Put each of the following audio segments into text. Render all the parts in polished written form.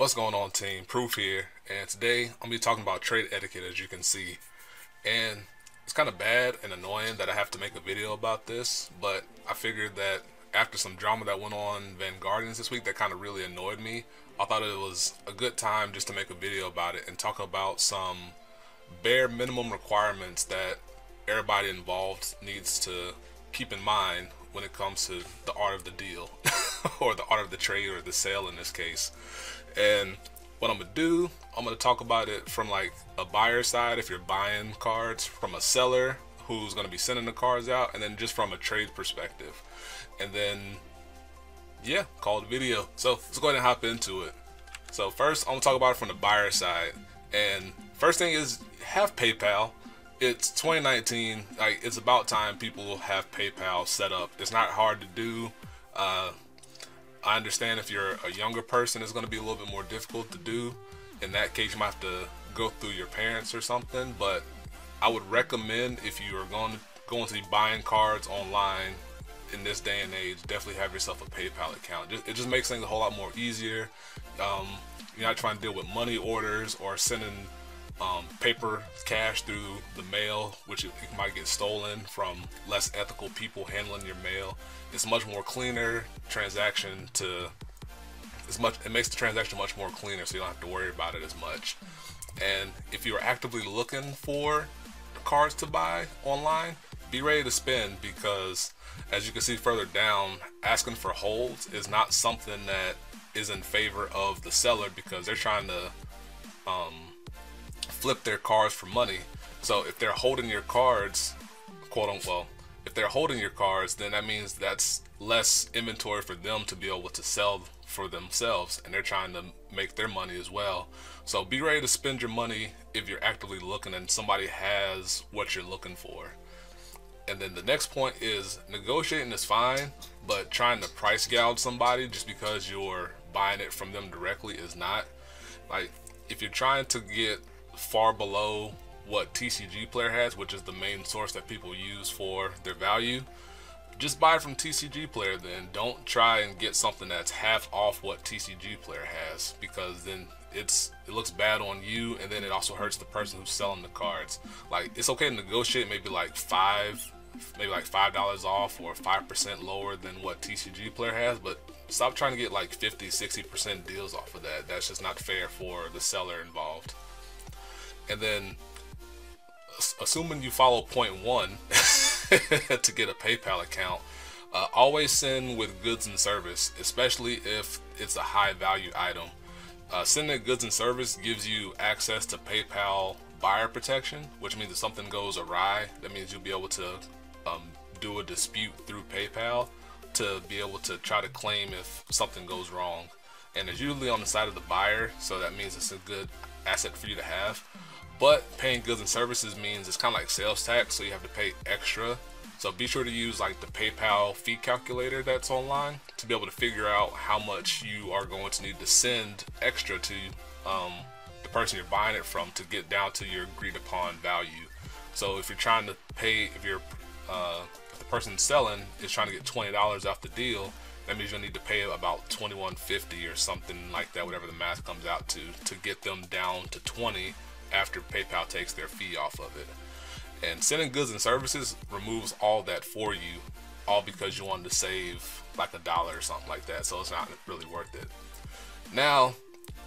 What's going on, team? Proof here, and today I'm gonna be talking about trade etiquette, as you can see. And it's kind of bad and annoying that I have to make a video about this, but I figured that after some drama that went on Van Gardens this week that kind of really annoyed me, I thought it was a good time just to make a video about it and talk about some bare minimum requirements that everybody involved needs to keep in mind when it comes to the art of the deal or the art of the trade or the sale in this case. And what I'm gonna do, I'm gonna talk about it from like a buyer side if you're buying cards, from a seller who's gonna be sending the cards out, and then just from a trade perspective. And then yeah, call it a video. So let's go ahead and hop into it. So first I'm gonna talk about it from the buyer side. And first thing is, have PayPal. It's 2019, like it's about time people have PayPal set up. It's not hard to do. I understand if you're a younger person, it's going to be a little bit more difficult to do. In that case, you might have to go through your parents or something. But I would recommend, if you are going to be buying cards online in this day and age, definitely have yourself a PayPal account. It just makes things a whole lot more easier. You're not trying to deal with money orders or sending paper cash through the mail, which it might get stolen from less ethical people handling your mail. It's much more cleaner transaction it makes the transaction much more cleaner, so you don't have to worry about it as much. And if you're actively looking for cards to buy online, be ready to spend, because as you can see further down, asking for holds is not something that is in favor of the seller, because they're trying to flip their cards for money. So if they're holding your cards, quote unquote, if they're holding your cards, then that means that's less inventory for them to be able to sell for themselves, and they're trying to make their money as well. So be ready to spend your money if you're actively looking and somebody has what you're looking for. And then the next point is, negotiating is fine, but trying to price gouge somebody just because you're buying it from them directly is not. Like, if you're trying to get far below what TCG Player has, which is the main source that people use for their value, just buy it from TCG Player. Then don't try and get something that's half off what TCG Player has, because then it looks bad on you, and then it also hurts the person who's selling the cards. Like, it's okay to negotiate maybe like $5 off or 5% lower than what TCG Player has, but stop trying to get like 50-60% deals off of that. That's just not fair for the seller involved. And then, assuming you follow point 1 to get a PayPal account, always send with goods and service, especially if it's a high value item. Sending goods and service gives you access to PayPal buyer protection, which means if something goes awry, that means you'll be able to do a dispute through PayPal to be able to try to claim if something goes wrong. And it's usually on the side of the buyer, so that means it's a good asset for you to have. But paying goods and services means it's kind of like sales tax, so you have to pay extra. So be sure to use like the PayPal fee calculator that's online to be able to figure out how much you are going to need to send extra to the person you're buying it from to get down to your agreed upon value. So if you're trying to pay, if the person selling is trying to get $20 off the deal, that means you'll need to pay about $21.50 or something like that, whatever the math comes out to get them down to 20 after PayPal takes their fee off of it. And sending goods and services removes all that for you, all because you wanted to save like $1 or something like that, so it's not really worth it. Now,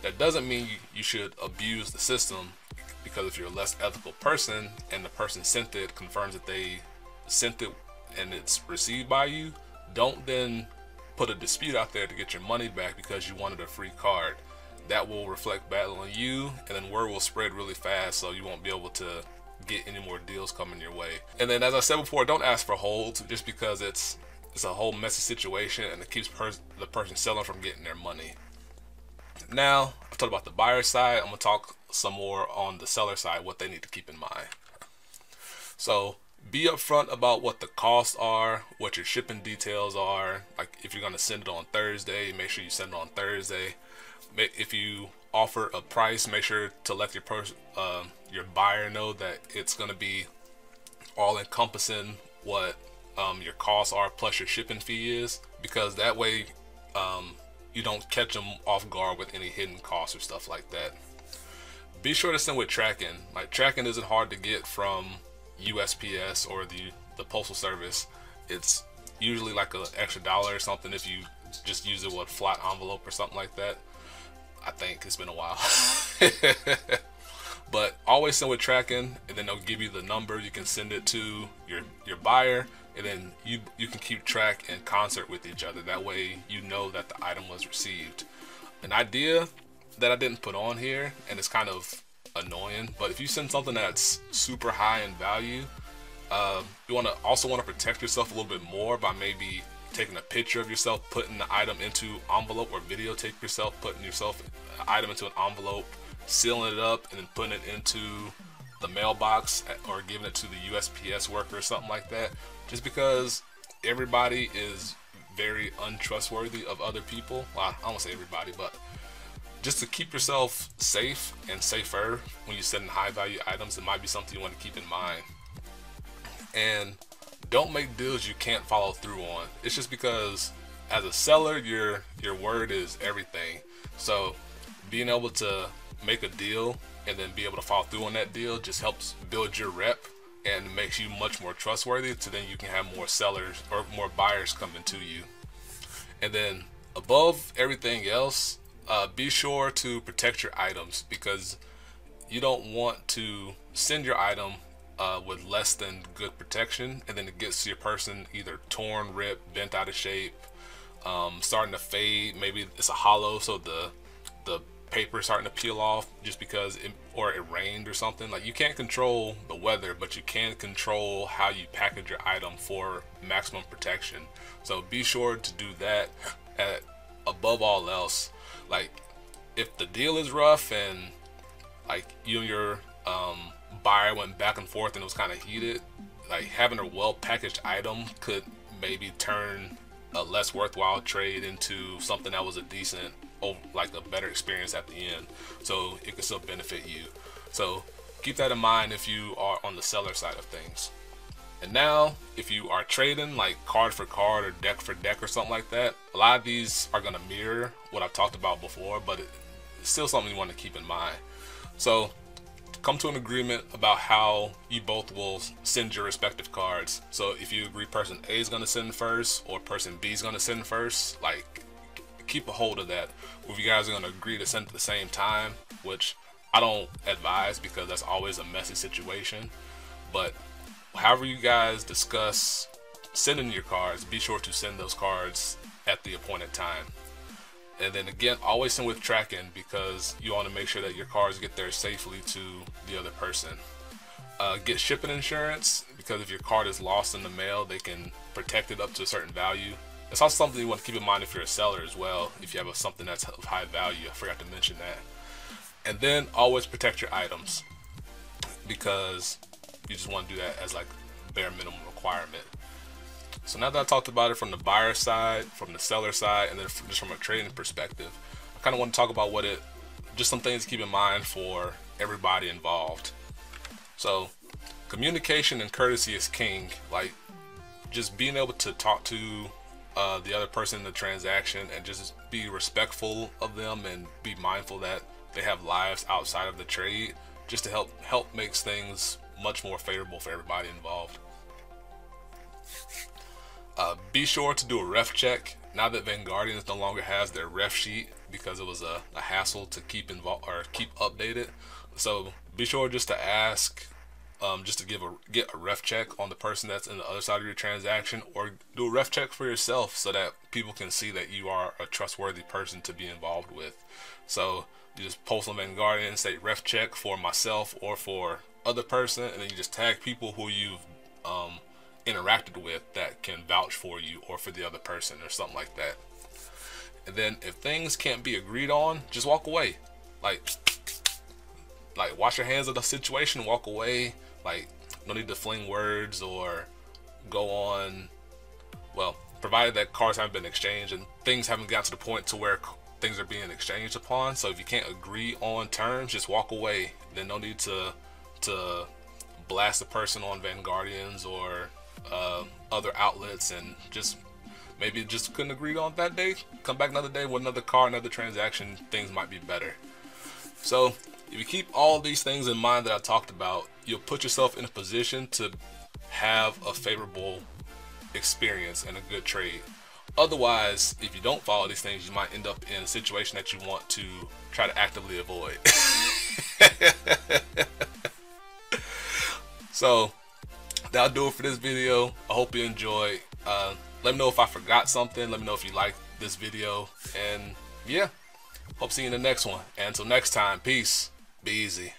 that doesn't mean you should abuse the system, because if you're a less ethical person and the person sent it confirms that they sent it and it's received by you, don't then put a dispute out there to get your money back because you wanted a free card. That will reflect bad on you, and then word will spread really fast, so you won't be able to get any more deals coming your way. And then, as I said before, don't ask for holds just because it's a whole messy situation and it keeps the person selling from getting their money. Now, I've talked about the buyer side. I'm gonna talk some more on the seller side, what they need to keep in mind. So be upfront about what the costs are, what your shipping details are. Like, if you're gonna send it on Thursday, make sure you send it on Thursday. If you offer a price, make sure to let your buyer know that it's going to be all encompassing what your costs are plus your shipping fee is, because that way you don't catch them off guard with any hidden costs or stuff like that. Be sure to send with tracking. Like, tracking isn't hard to get from USPS or the postal service. It's usually like an extra $1 or something if you just use it with a flat envelope or something like that. I think it's been a while. But always send with tracking, and then they'll give you the number. You can send it to your buyer, and then you can keep track in concert with each other. That way you know that the item was received. An idea that I didn't put on here, and it's kind of annoying, but if you send something that's super high in value, you also want to protect yourself a little bit more by maybe taking a picture of yourself putting the item into envelope, or videotape yourself putting the item into an envelope, sealing it up, and then putting it into the mailbox or giving it to the USPS worker or something like that. Just because everybody is very untrustworthy of other people. Well, I don't say everybody, but just to keep yourself safe and safer when you send high value items, it might be something you want to keep in mind. And don't make deals you can't follow through on. It's just because as a seller, your word is everything. So being able to make a deal and then be able to follow through on that deal just helps build your rep and makes you much more trustworthy, so then you can have more sellers or more buyers coming to you. And then above everything else, be sure to protect your items, because you don't want to send your item with less than good protection, and then it gets to your person either torn, ripped, bent out of shape, starting to fade. Maybe it's a hollow, so the paper starting to peel off just because it rained or something. Like, you can't control the weather, but you can control how you package your item for maximum protection. So be sure to do that above all else. Like, if the deal is rough and like you and your buyer went back and forth and it was kind of heated, like, having a well packaged item could maybe turn a less worthwhile trade into something that was a decent, like a better experience at the end, so it could still benefit you. So keep that in mind if you are on the seller side of things. And now, if you are trading like card for card or deck for deck or something like that, a lot of these are going to mirror what I've talked about before, but it's still something you want to keep in mind. So come to an agreement about how you both will send your respective cards. So if you agree person A is going to send first or person B is going to send first, like, keep a hold of that. If you guys are going to agree to send at the same time, which I don't advise because that's always a messy situation, but however you guys discuss sending your cards, be sure to send those cards at the appointed time. And then again, always send with tracking, because you want to make sure that your cards get there safely to the other person. Get shipping insurance, because if your card is lost in the mail, they can protect it up to a certain value. It's also something you want to keep in mind if you're a seller as well, if you have something that's of high value. I forgot to mention that. And then always protect your items, because you just want to do that as like bare minimum requirement. So now that I talked about it from the buyer side, from the seller side, and then just from a trading perspective, I kind of want to talk about just some things to keep in mind for everybody involved. So communication and courtesy is king. Like, just being able to talk to the other person in the transaction and just be respectful of them and be mindful that they have lives outside of the trade, just to help makes things much more favorable for everybody involved. Be sure to do a ref check now that Vanguardians no longer has their ref sheet, because it was a hassle to keep updated. So be sure just to ask, just to get a ref check on the person that's in the other side of your transaction, or do a ref check for yourself so that people can see that you are a trustworthy person to be involved with. So you just post on Vanguardian and say ref check for myself or for other person, and then you just tag people who you've interacted with that can vouch for you or for the other person or something like that. And then if things can't be agreed on, just walk away. Like wash your hands of the situation, walk away. Like, no need to fling words or go on. Well, provided that cards haven't been exchanged and things haven't got to the point to where things are being exchanged upon. So if you can't agree on terms, just walk away. Then no need to blast the person on Vanguardians or other outlets, and just Maybe just couldn't agree on that day. Come back another day with another car, another transaction. Things might be better. So if you keep all these things in mind that I talked about, you'll put yourself in a position to have a favorable experience and a good trade. Otherwise, if you don't follow these things, you might end up in a situation that you want to try to actively avoid. So that'll do it for this video. I hope you enjoyed. Let me know if I forgot something. Let me know if you liked this video. And yeah, hope to see you in the next one. And until next time, peace. Be easy.